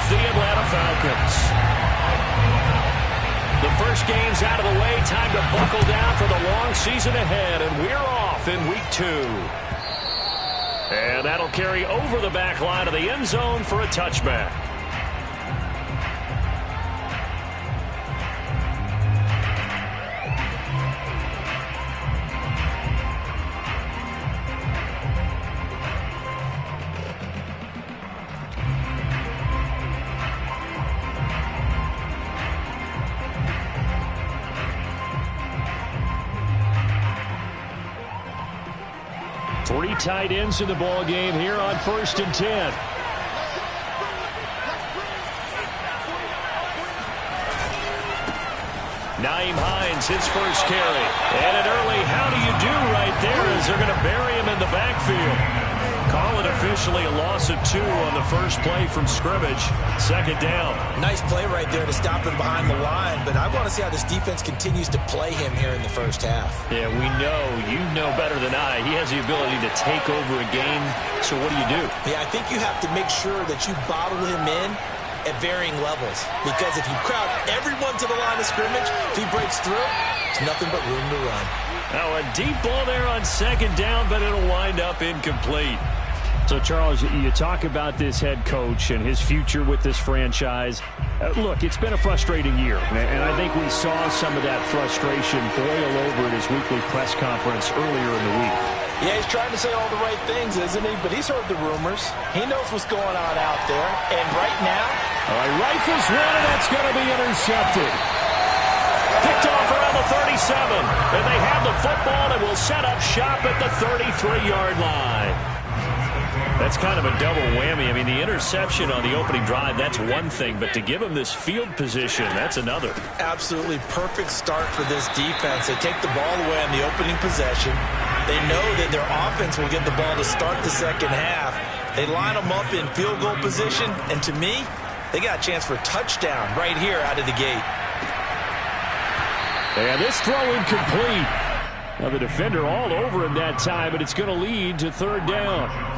the Atlanta Falcons. The first game's out of the way. Time to buckle down for the long season ahead, and we're off in week 2. And that'll carry over the back line of the end zone for a touchback. Three tight ends in the ball game here on 1st and 10. Nyheim Hines, his first carry. And an early how do you do right there as they're going to bury him in the backfield. Call it officially a loss of 2 on the first play from scrimmage. 2nd down. Nice play right there to stop him behind the line, but I want to see how this defense continues to play him here in the first half. Yeah, we know, you know better than I, he has the ability to take over a game, so what do? Yeah, I think you have to make sure that you bottle him in at varying levels, because if you crowd everyone to the line of scrimmage, if he breaks through, it's nothing but room to run. Now a deep ball there on 2nd down, but it'll wind up incomplete. So, Charles, you talk about this head coach and his future with this franchise. Look, it's been a frustrating year, and I think we saw some of that frustration boil over at his weekly press conference earlier in the week. Yeah, he's trying to say all the right things, isn't he? But he's heard the rumors. He knows what's going on out there. And right now, rifles one, and that's going to be intercepted. Picked off around the 37. And they have the football and will set up shop at the 33-yard line. That's kind of a double whammy. I mean, the interception on the opening drive, that's one thing. But to give him this field position, that's another. Absolutely perfect start for this defense. They take the ball away on the opening possession. They know that their offense will get the ball to start the second half. They line them up in field goal position. And to me, they got a chance for a touchdown right here out of the gate. And this throw incomplete. Now the defender all over him that time, but it's going to lead to 3rd down.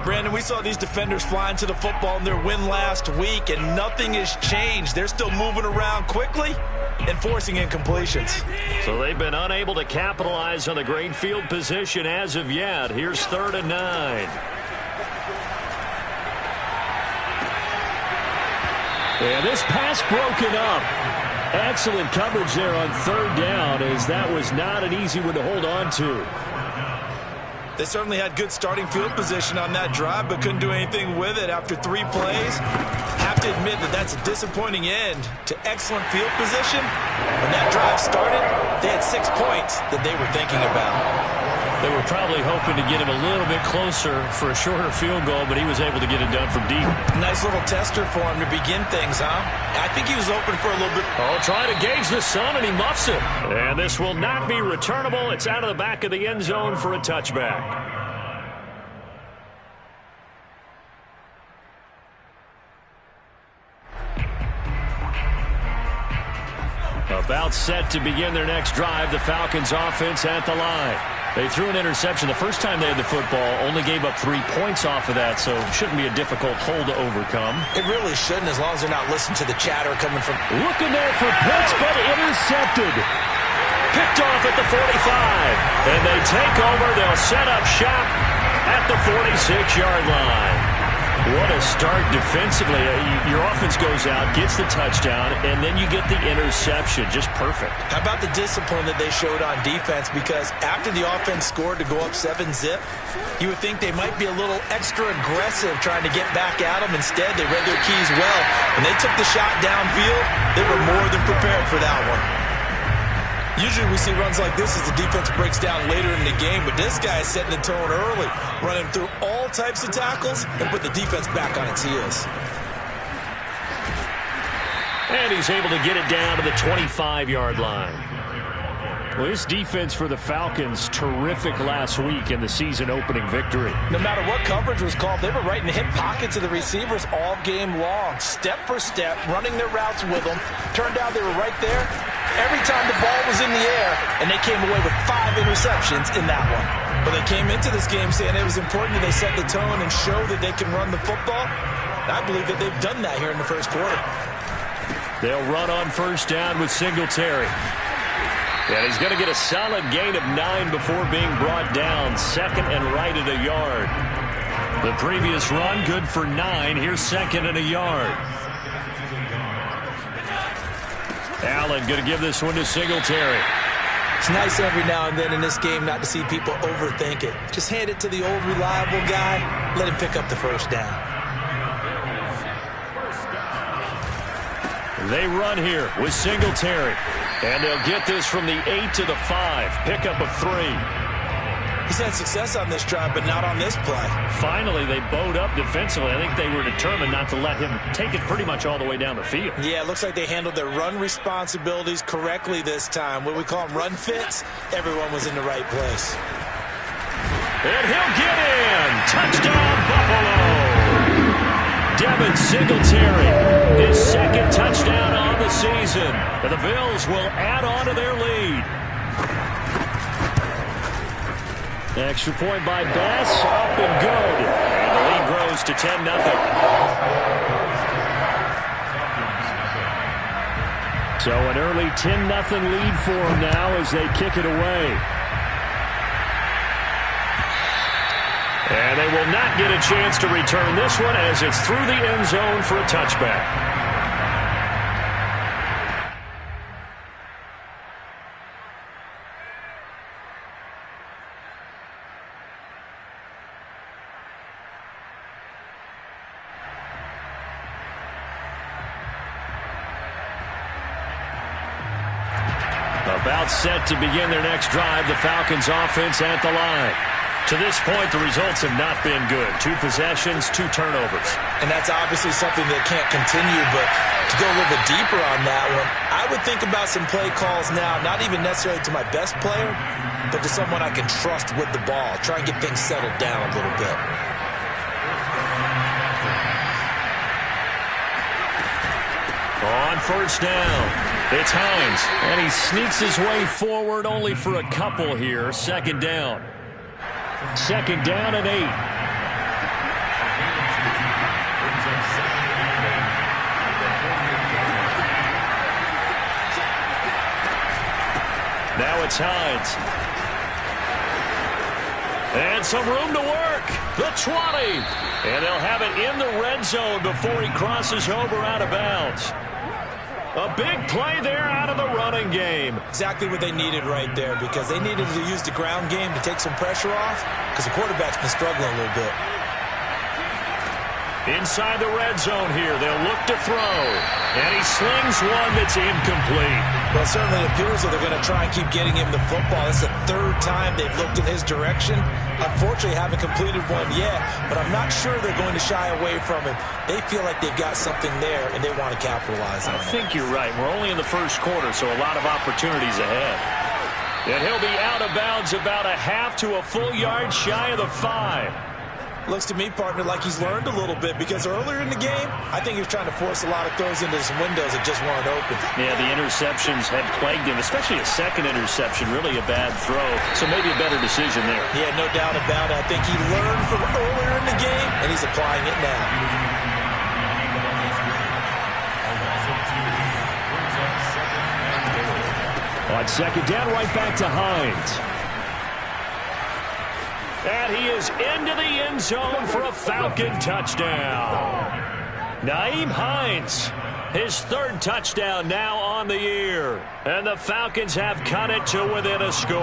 Brandon, we saw these defenders flying to the football in their win last week, and nothing has changed. They're still moving around quickly and forcing incompletions. So they've been unable to capitalize on the great field position as of yet. Here's 3rd and 9. And this pass broken up. Excellent coverage there on 3rd down, as that was not an easy one to hold on to. They certainly had good starting field position on that drive, but couldn't do anything with it after 3 plays. Have to admit that that's a disappointing end to excellent field position. When that drive started, they had 6 points that they were thinking about. They were probably hoping to get him a little bit closer for a shorter field goal, but he was able to get it done from deep. Nice little tester for him to begin things, huh? I think he was open for a little bit. Oh, trying to gauge the sun, and he muffs it. And this will not be returnable. It's out of the back of the end zone for a touchback. About set to begin their next drive, the Falcons offense at the line. They threw an interception the first time they had the football, only gave up 3 points off of that, so shouldn't be a difficult hole to overcome. It really shouldn't, as long as they're not listening to the chatter coming from... Looking there for Pitts, but intercepted. Picked off at the 45. And they take over. They'll set up shop at the 46-yard line. What a start defensively. Your offense goes out, gets the touchdown, and then you get the interception. Just perfect. How about the discipline that they showed on defense? Because after the offense scored to go up 7-zip, you would think they might be a little extra aggressive trying to get back at them. Instead, they read their keys well. When they took the shot downfield, they were more than prepared for that one. Usually we see runs like this as the defense breaks down later in the game, but this guy is setting the tone early, running through all types of tackles and put the defense back on its heels. And he's able to get it down to the 25-yard line. Well, this defense for the Falcons, terrific last week in the season-opening victory. No matter what coverage was called, they were right in the hip pockets of the receivers all game long, step for step, running their routes with them. Turned out they were right there every time the ball was in the air, and they came away with 5 interceptions in that one. But they came into this game saying it was important that they set the tone and show that they can run the football. And I believe that they've done that here in the first quarter. They'll run on first down with Singletary. And he's going to get a solid gain of 9 before being brought down. Second and right at a yard. The previous run, good for 9. Here's second and a yard. Allen going to give this one to Singletary. It's nice every now and then in this game not to see people overthink it. Just hand it to the old reliable guy. Let him pick up the first down. They run here with Singletary. And they'll get this from the 8 to the 5. Pickup of 3. He's had success on this drive, but not on this play. Finally, they bowed up defensively. I think they were determined not to let him take it pretty much all the way down the field. Yeah, it looks like they handled their run responsibilities correctly this time. What we call them run fits, everyone was in the right place. And he'll get in. Touchdown, Buffalo. Devin Singletary, his second touchdown on the season. And the Bills will add on to their lead. Extra point by Bass, up and good. And the lead grows to 10-0. So an early 10-0 lead for them now as they kick it away. And they will not get a chance to return this one as it's through the end zone for a touchback. About set to begin their next drive, the Falcons offense at the line. To this point, the results have not been good. 2 possessions, 2 turnovers. And that's obviously something that can't continue, but to go a little bit deeper on that one, I would think about some play calls now, not even necessarily to my best player, but to someone I can trust with the ball. Try and get things settled down a little bit. On first down, it's Hines, and he sneaks his way forward only for a couple here. Second down. Second down and 8. Now it's Hines. And some room to work. The 20. And they'll have it in the red zone before he crosses over out of bounds. A big play there out of the running game. Exactly what they needed right there, because they needed to use the ground game to take some pressure off, because the quarterback's been struggling a little bit. Inside the red zone here, they'll look to throw. And he slings one that's incomplete. Well, it certainly appears that they're going to try and keep getting him the football. It's the 3rd time they've looked in his direction. Unfortunately, haven't completed one yet, but I'm not sure they're going to shy away from him. They feel like they've got something there, and they want to capitalize on it. I think you're right. We're only in the first quarter, so a lot of opportunities ahead. And he'll be out of bounds about a half to a full yard shy of the 5. Looks to me, partner, like he's learned a little bit, because earlier in the game, I think he was trying to force a lot of throws into some windows that just weren't open. Yeah, the interceptions had plagued him, especially a second interception, really a bad throw. So maybe a better decision there. Yeah, no doubt about it. I think he learned from earlier in the game, and he's applying it now. On second down, right back to Hines. And he is into the end zone for a Falcon touchdown. Nyheim Hines, his 3rd touchdown now on the year. And the Falcons have cut it to within a score.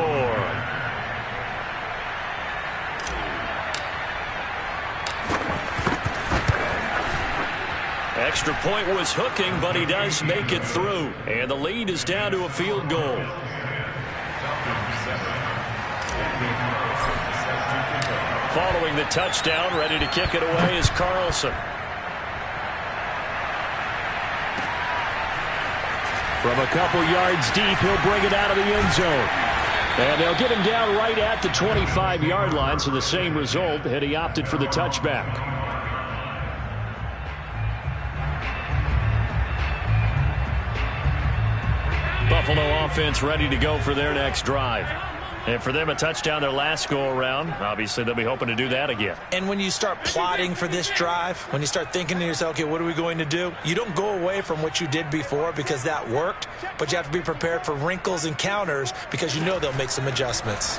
Extra point was hooking, but he does make it through. And the lead is down to a field goal. Following the touchdown, ready to kick it away is Carlson. From a couple yards deep, he'll bring it out of the end zone. And they'll get him down right at the 25-yard line, so the same result, had he opted for the touchback. Buffalo offense ready to go for their next drive. And for them, a touchdown their last go-around. Obviously, they'll be hoping to do that again. And when you start plotting for this drive, when you start thinking to yourself, okay, what are we going to do? You don't go away from what you did before because that worked, but you have to be prepared for wrinkles and counters because you know they'll make some adjustments.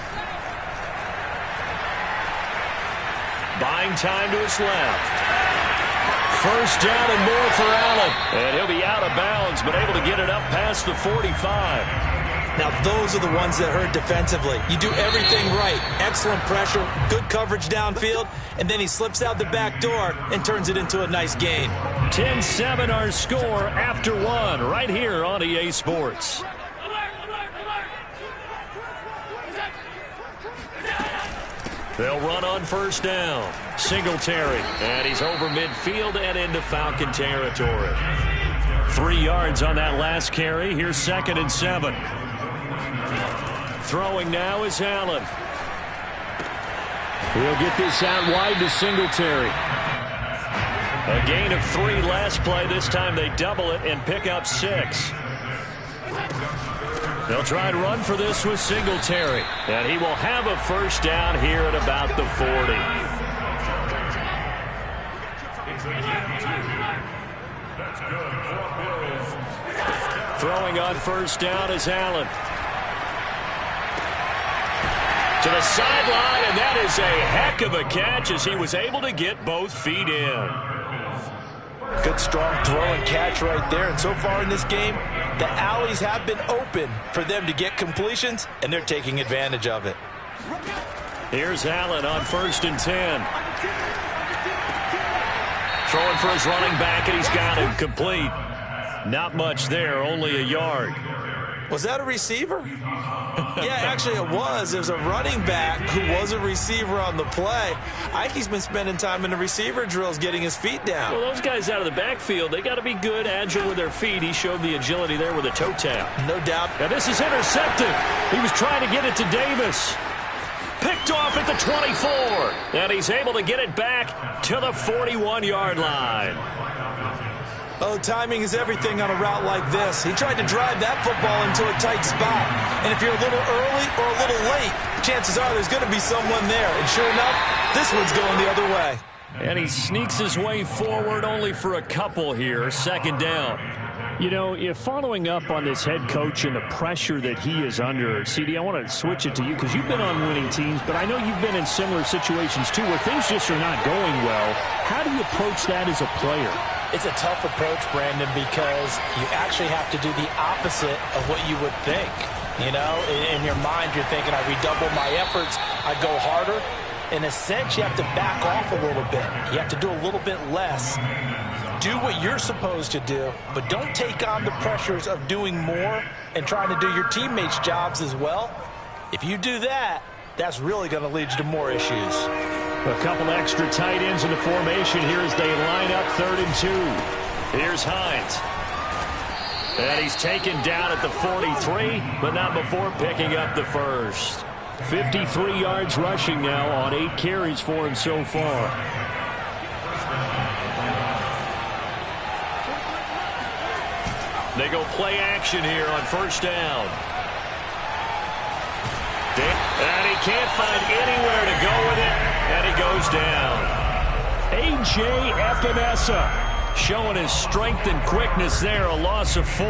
Buying time to his left. First down and more for Allen. And he'll be out of bounds, but able to get it up past the 45. Now, those are the ones that hurt defensively. You do everything right. Excellent pressure, good coverage downfield, and then he slips out the back door and turns it into a nice gain. 10-7 our score after one right here on EA Sports. They'll run on first down. Singletary, and he's over midfield and into Falcon territory. 3 yards on that last carry. Here's 2nd and 7. Throwing now is Allen. He'll get this out wide to Singletary. A gain of 3 last play. This time they double it and pick up 6. They'll try and run for this with Singletary. And he will have a first down here at about the 40. Throwing on first down is Allen. To the sideline, and that is a heck of a catch as he was able to get both feet in. Good, strong throw and catch right there. And so far in this game, the alleys have been open for them to get completions, and they're taking advantage of it. Here's Allen on 1st and 10. Throwing for his running back, and he's got him complete. Not much there, only a yard. Was that a receiver? Yeah, actually it was. It was a running back who was a receiver on the play. Ike's been spending time in the receiver drills getting his feet down. Well, those guys out of the backfield, they got to be good, agile with their feet. He showed the agility there with a toe tap. No doubt. Now this is intercepted. He was trying to get it to Davis. Picked off at the 24. And he's able to get it back to the 41-yard line. Oh, timing is everything on a route like this. He tried to drive that football into a tight spot. And if you're a little early or a little late, chances are there's going to be someone there. And sure enough, this one's going the other way. And he sneaks his way forward only for a couple here. 2nd down. You know, if following up on this head coach and the pressure that he is under, CD, I want to switch it to you because you've been on winning teams, but I know you've been in similar situations too where things just are not going well. How do you approach that as a player? It's a tough approach, Brandon, because you actually have to do the opposite of what you would think. You know, in your mind, you're thinking, I redouble my efforts, I go harder. In a sense, you have to back off a little bit. You have to do a little bit less. Do what you're supposed to do, but don't take on the pressures of doing more and trying to do your teammates' jobs as well. If you do that, that's really going to lead you to more issues. A couple extra tight ends in the formation here as they line up 3rd and 2. Here's Hines. And he's taken down at the 43, but not before picking up the first. 53 yards rushing now on 8 carries for him so far. They go play action here on first down. And he can't find anywhere to go with it, and he goes down. A.J. Epinesa showing his strength and quickness there, a loss of 4.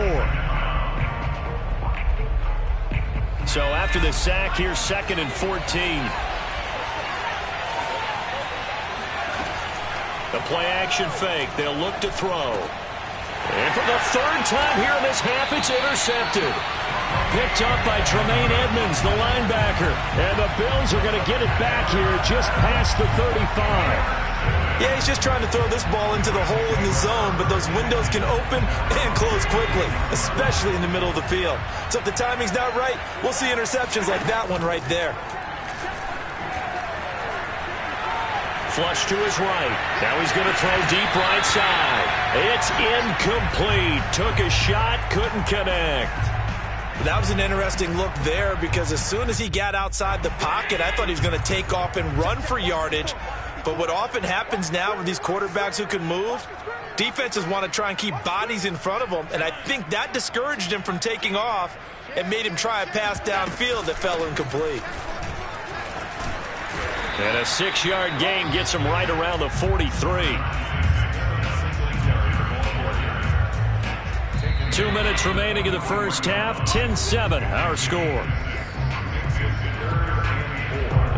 So after the sack, here's 2nd and 14. The play action fake. They'll look to throw. And for the 3rd time here in this half, it's intercepted. Picked up by Tremaine Edmonds, the linebacker. And the Bills are going to get it back here just past the 35. Yeah, he's just trying to throw this ball into the hole in the zone, but those windows can open and close quickly, especially in the middle of the field. So if the timing's not right, we'll see interceptions like that one right there. Flush to his right. Now he's going to throw deep right side. It's incomplete. Took a shot, couldn't connect. That was an interesting look there because as soon as he got outside the pocket, I thought he was going to take off and run for yardage. But what often happens now with these quarterbacks who can move, defenses want to try and keep bodies in front of them, and I think that discouraged him from taking off. and made him try a pass downfield that fell incomplete. And a 6-yard gain gets him right around the 43. 2 minutes remaining in the first half. 10-7, our score.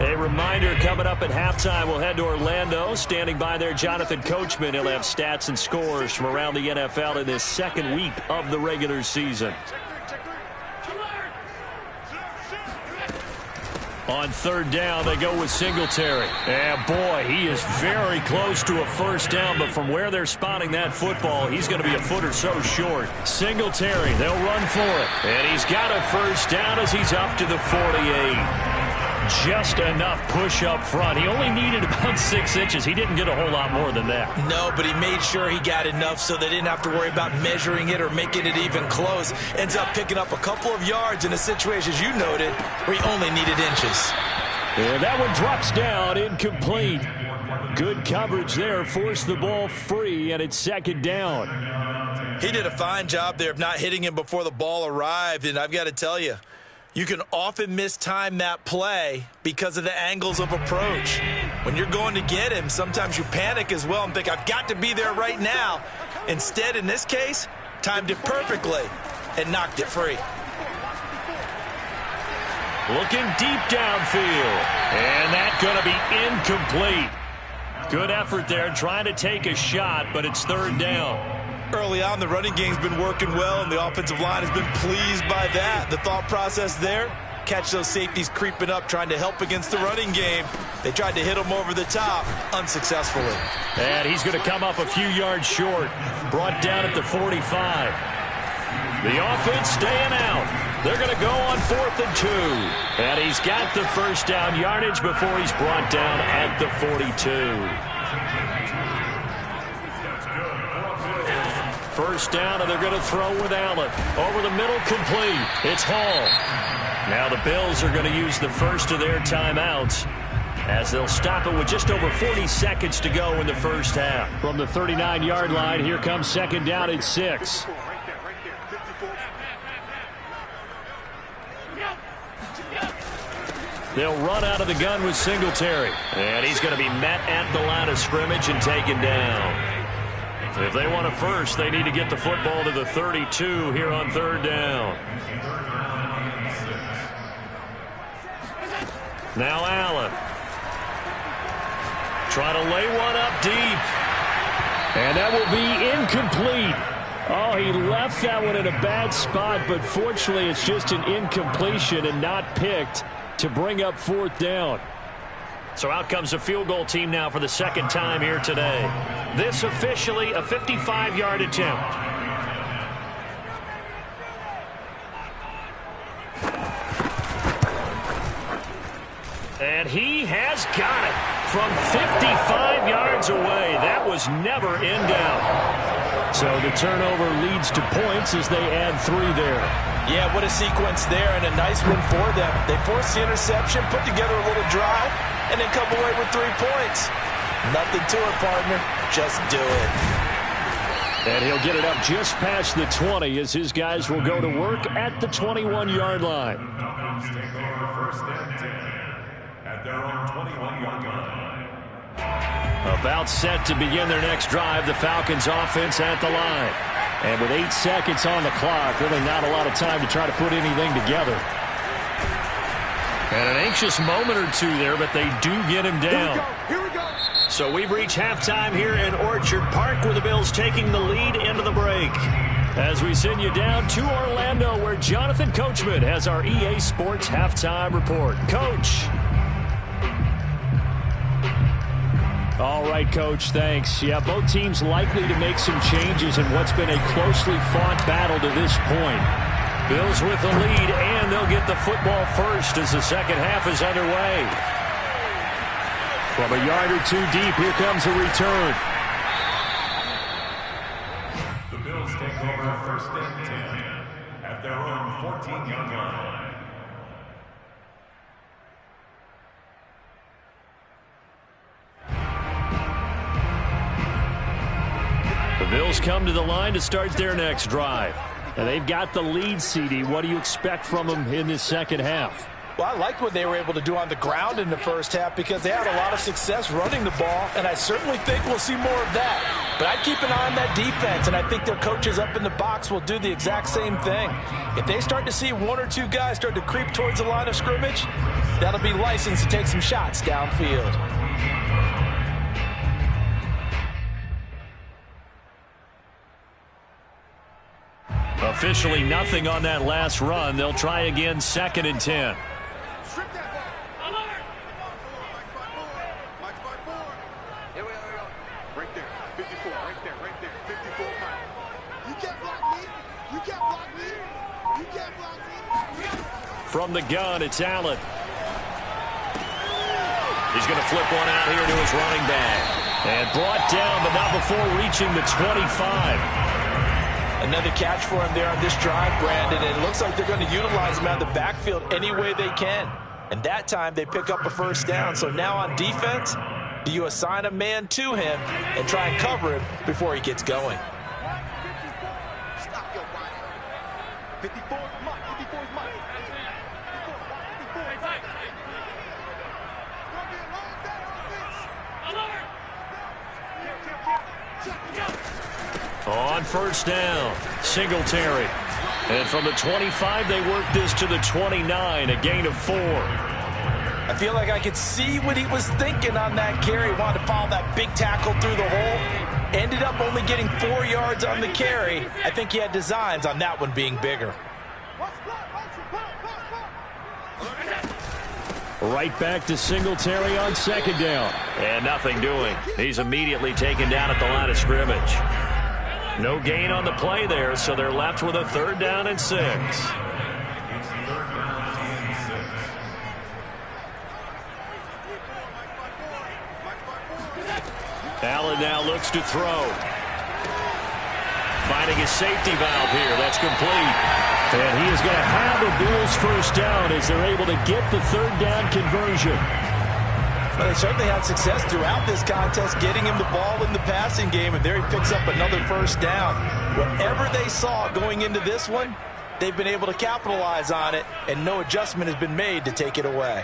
A reminder, coming up at halftime, we'll head to Orlando. Standing by there, Jonathan Coachman. He'll have stats and scores from around the NFL in this second week of the regular season. On third down, they go with Singletary. And boy, he is very close to a first down, but from where they're spotting that football, he's going to be a foot or so short. Singletary, they'll run for it. And he's got a first down as he's up to the 48. Just enough push up front. He only needed about 6 inches. He didn't get a whole lot more than that. No, but he made sure he got enough so they didn't have to worry about measuring it or making it even close. Ends up picking up a couple of yards in a situation, as you noted, where he only needed inches. And that one drops down, incomplete. Good coverage there, forced the ball free, and it's second down. He did a fine job there of not hitting him before the ball arrived, and I've got to tell you, you can often mistime that play because of the angles of approach. When you're going to get him, sometimes you panic as well and think, I've got to be there right now. Instead, in this case, timed it perfectly and knocked it free. Looking deep downfield. And that's going to be incomplete. Good effort there, trying to take a shot, but it's third down. Early on, the running game's been working well, and the offensive line has been pleased by that. The thought process there, catch those safeties creeping up, trying to help against the running game. They tried to hit him over the top, unsuccessfully. And he's going to come up a few yards short, brought down at the 45. The offense staying out. They're going to go on 4th and 2. And he's got the first down yardage before he's brought down at the 42. First down, and they're going to throw with Allen. Over the middle, complete. It's Hall. Now the Bills are going to use the first of their timeouts as they'll stop it with just over 40 seconds to go in the first half. From the 39-yard line, here comes second down at 6. They'll run out of the gun with Singletary. And he's going to be met at the line of scrimmage and taken down. If they want a first, they need to get the football to the 32 here on third down. Now Allen. Trying to lay one up deep. And that will be incomplete. Oh, he left that one in a bad spot, but fortunately it's just an incompletion and not picked to bring up fourth down. So out comes the field goal team now for the second time here today. This officially a 55-yard attempt. And he has got it from 55 yards away. That was never in doubt. So the turnover leads to points as they add 3 there. Yeah, what a sequence there, and a nice one for them. They forced the interception, put together a little drive, and then come away with 3 points. Nothing to it, partner. Just do it. And he'll get it up just past the 20 as his guys will go to work at the 21-yard line. First and 10 at their own 21-yard line. About set to begin their next drive, the Falcons offense at the line. And with 8 seconds on the clock, really not a lot of time to try to put anything together. And an anxious moment or two there, but they do get him down. Here we go. So we've reached halftime here in Orchard Park, with the Bills taking the lead into the break. As we send you down to Orlando, where Jonathan Coachman has our EA Sports halftime report. Coach. All right, Coach, thanks. Yeah, both teams likely to make some changes in what's been a closely fought battle to this point. Bills with the lead, and they'll get the football first as the second half is underway. From a yard or 2 deep, here comes a return. The Bills take over first and 10 at their own 14-yard line. The Bills come to the line to start their next drive. And they've got the lead, CD. What do you expect from them in this second half? Well, I liked what they were able to do on the ground in the first half because they had a lot of success running the ball, and I certainly think we'll see more of that. But I'd keep an eye on that defense, and I think their coaches up in the box will do the exact same thing. If they start to see one or two guys start to creep towards the line of scrimmage, that'll be licensed to take some shots downfield. Officially nothing on that last run. They'll try again, 2nd and 10. From the gun, it's Allen. He's going to flip one out here to his running back. And brought down, but not before reaching the 25. Another catch for him there on this drive, Brandon, and it looks like they're going to utilize him out of the backfield any way they can. And that time they pick up a first down. So now on defense, do you assign a man to him and try and cover him before he gets going? On first down, Singletary. And from the 25, they work this to the 29, a gain of 4. I feel like I could see what he was thinking on that carry. Wanted to follow that big tackle through the hole. Ended up only getting 4 yards on the carry. I think he had designs on that one being bigger. Right back to Singletary on 2nd down. And nothing doing. He's immediately taken down at the line of scrimmage. No gain on the play there, so they're left with a 3rd down and 6. Allen now looks to throw. Finding his safety valve here. That's complete. And he is going to have the Bills' first down as they're able to get the 3rd down conversion. Well, they certainly had success throughout this contest, getting him the ball in the passing game, and there he picks up another first down. Whatever they saw going into this one, they've been able to capitalize on it, and no adjustment has been made to take it away.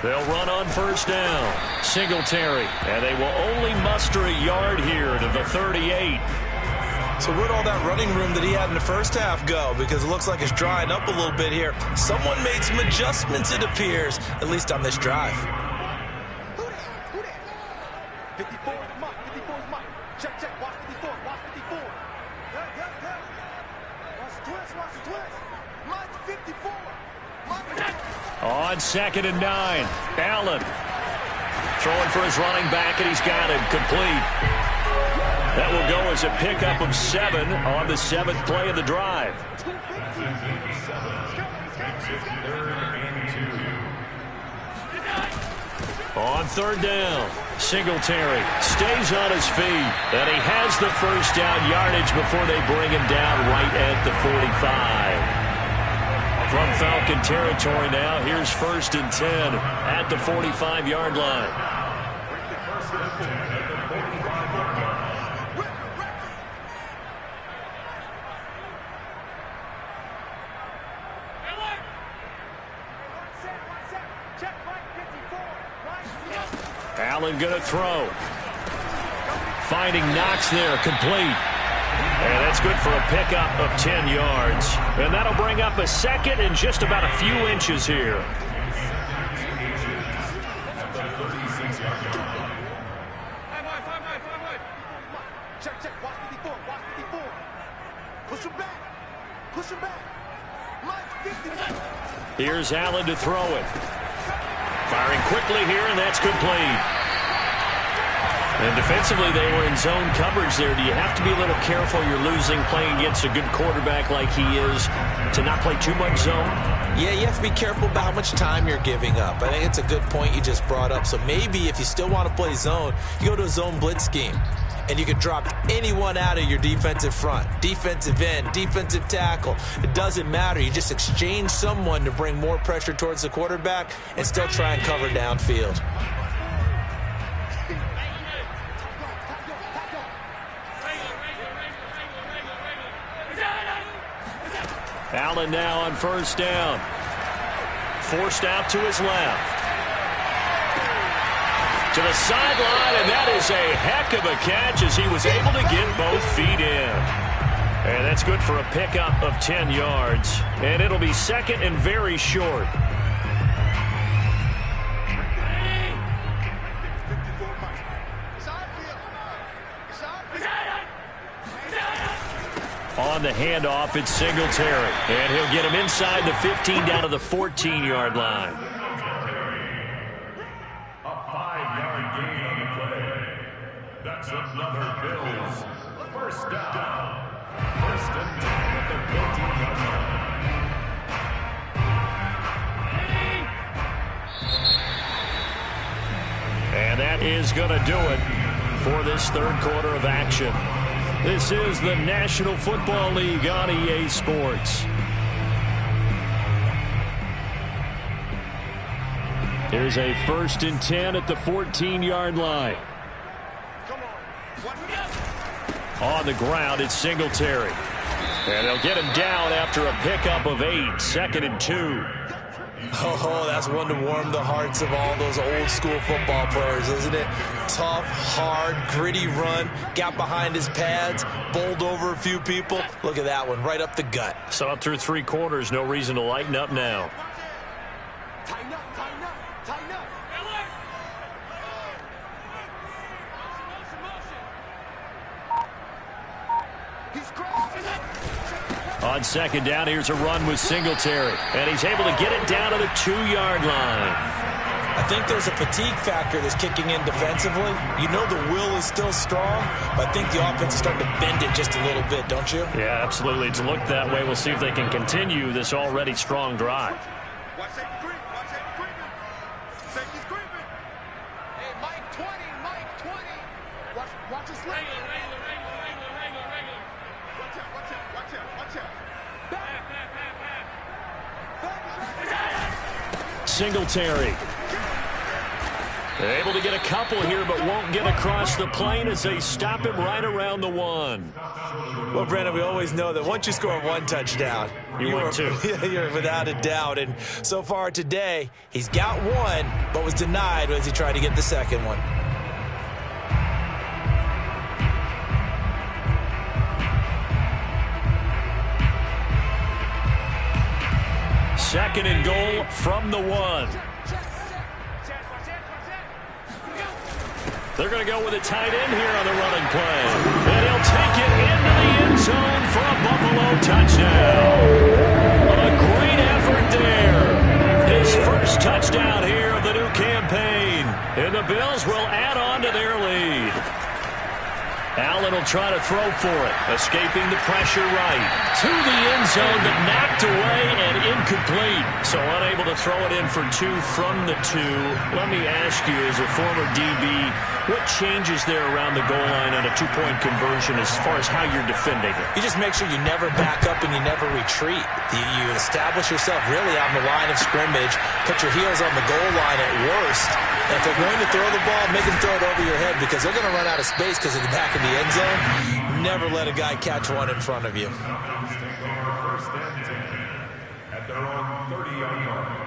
They'll run on first down. Singletary, and they will only muster a yard here to the 38. So where'd all that running room that he had in the first half go? Because it looks like it's drying up a little bit here. Someone made some adjustments, it appears, at least on this drive. 54 is Mike. 54 is Mike. Check, check. Watch 54. Watch 54. Watch the twist. Watch the twist. Mike's 54. On 2nd and 9. Allen throwing for his running back, and he's got him complete. That will go as a pickup of 7 on the 7th play of the drive. On 3rd down, Singletary stays on his feet, and he has the first down yardage before they bring him down right at the 45. From Falcon territory now, here's 1st and 10 at the 45-yard line. Allen going to throw. Finding Knox there, complete. And that's good for a pickup of 10 yards. And that'll bring up a 2nd and just about a few inches here. Check, check. Watch 54. Watch 54. Push him back. Push him back. Mike's 54. Here's Allen to throw it. Firing quickly here, and that's complete. And defensively, they were in zone coverage there. Do you have to be a little careful? You're losing playing against a good quarterback like he is to not play too much zone? Yeah, you have to be careful about how much time you're giving up. I think it's a good point you just brought up. So maybe if you still want to play zone, you go to a zone blitz scheme. And you can drop anyone out of your defensive front. Defensive end, defensive tackle. It doesn't matter. You just exchange someone to bring more pressure towards the quarterback and still try and cover downfield. Allen now on first down. Forced out to his left. To the sideline, and that is a heck of a catch as he was able to get both feet in. And that's good for a pickup of 10 yards. And it'll be second and very short. On the handoff, it's Singletary. And he'll get him inside the 15 down to the 14-yard line. A 5-yard gain on the play. That's another Bills first down. First and 10 at the 14-yard line. And that is going to do it for this third quarter of action. This is the National Football League on EA Sports. Here's a first and 10 at the 14-yard line. On the ground, it's Singletary. And they'll get him down after a pickup of 8, second and 2. Oh, that's one to warm the hearts of all those old school football players, isn't it? Tough, hard, gritty run, got behind his pads, bowled over a few people. Look at that one, right up the gut. Saw it through 3 quarters, no reason to lighten up now. Tighten up, tighten up, tighten up. He's crashing it. On second down, here's a run with Singletary. And he's able to get it down to the 2-yard line. I think there's a fatigue factor that's kicking in defensively. You know the will is still strong, but I think the offense is starting to bend it just a little bit, don't you? Yeah, absolutely. It's looked that way. We'll see if they can continue this already strong drive. Watch that creep. Watch that creeping. Safety's creeping. Hey, Mike 20. Mike 20. Watch his leg. Watch out. Watch out. Watch out. Watch out. Singletary. They're able to get a couple here, but won't get across the plane as they stop him right around the 1. Well, Brandon, we always know that once you score 1 touchdown, you win 2. You're without a doubt. And so far today, he's got 1, but was denied as he tried to get the second one. Second and goal from the 1. They're going to go with a tight end here on the running play. And he'll take it into the end zone for a Buffalo touchdown. A great effort there. His first touchdown here of the new campaign. And the Bills will add on to their lead. Allen will try to throw for it. Escaping the pressure right. To the end zone, but knocked away and incomplete. So unable to throw it in for 2 from the 2. Let me ask you, as a former DB, what changes there around the goal line on a 2-point conversion as far as how you're defending it? You just make sure you never back up and you never retreat. You establish yourself really on the line of scrimmage. Put your heels on the goal line at worst. And if they're going to throw the ball, make them throw it over your head because they're going to run out of space because of the back of the end zone. Never let a guy catch one in front of you. First and 10 at their own 30-yard line.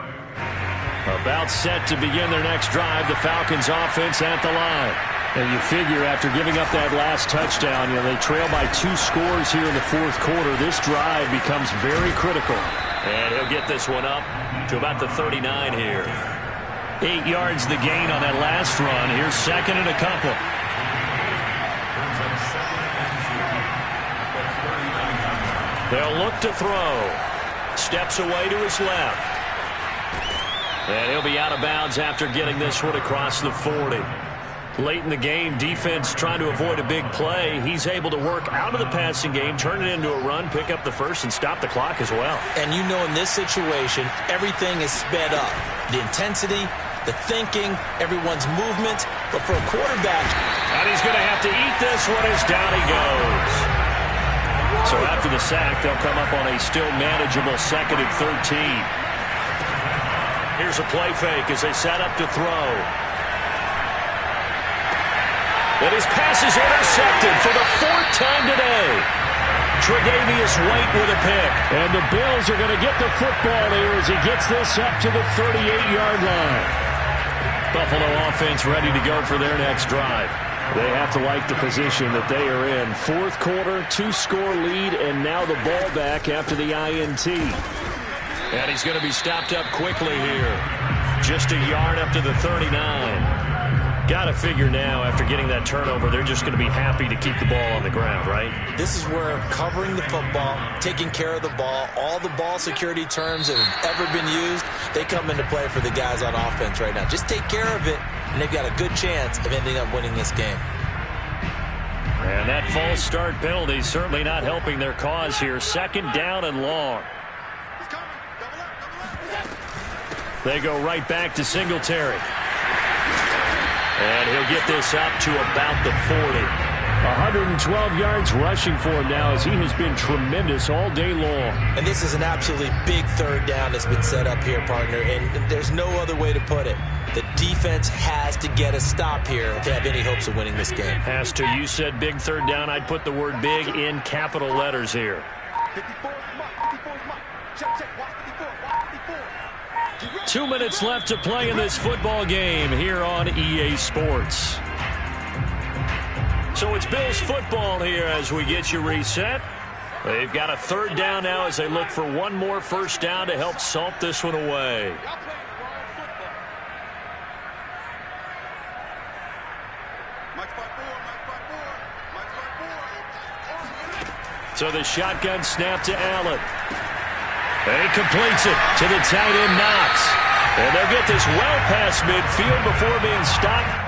About set to begin their next drive, the Falcons offense at the line. And you figure after giving up that last touchdown, they trail by 2 scores here in the fourth quarter. This drive becomes very critical. And he'll get this one up to about the 39 here. 8 yards the gain on that last run. Here's second and a couple. They'll look to throw. Steps away to his left. And he'll be out of bounds after getting this one across the 40. Late in the game, defense trying to avoid a big play. He's able to work out of the passing game, turn it into a run, pick up the first, and stop the clock as well. And you know in this situation, everything is sped up. The intensity, the thinking, everyone's movement. But for a quarterback... And he's going to have to eat this one as down he goes. So after the sack, they'll come up on a still manageable 2nd and 13. Here's a play fake as they set up to throw. And his pass is intercepted for the 4th time today. Tre'Davious White with a pick. And the Bills are going to get the football here as he gets this up to the 38-yard line. Buffalo offense ready to go for their next drive. They have to like the position that they are in. Fourth quarter, 2-score lead, and now the ball back after the INT. And he's going to be stopped up quickly here. Just a yard up to the 39. Got to figure now, after getting that turnover, they're just going to be happy to keep the ball on the ground, right? This is where covering the football, taking care of the ball, all the ball security terms that have ever been used, they come into play for the guys on offense right now. Just take care of it, and they've got a good chance of ending up winning this game. And that false start penalty certainly not helping their cause here. Second down and long. They go right back to Singletary. And he'll get this up to about the 40. 112 yards rushing for him now as he has been tremendous all day long. And this is an absolutely big third down that's been set up here, partner, and there's no other way to put it. The defense has to get a stop here to have any hopes of winning this game. Has to. You said big third down. I'd put the word big in capital letters here. 54 is mark. 54 is mark. Check. Watch 54. Watch 54. 2 minutes left to play in this football game here on EA Sports. So it's Bills football here as we get you reset. They've got a third down now as they look for one more first down to help salt this one away. So the shotgun snap to Allen. And he completes it to the tight end, Knox. And they'll get this well past midfield before being stopped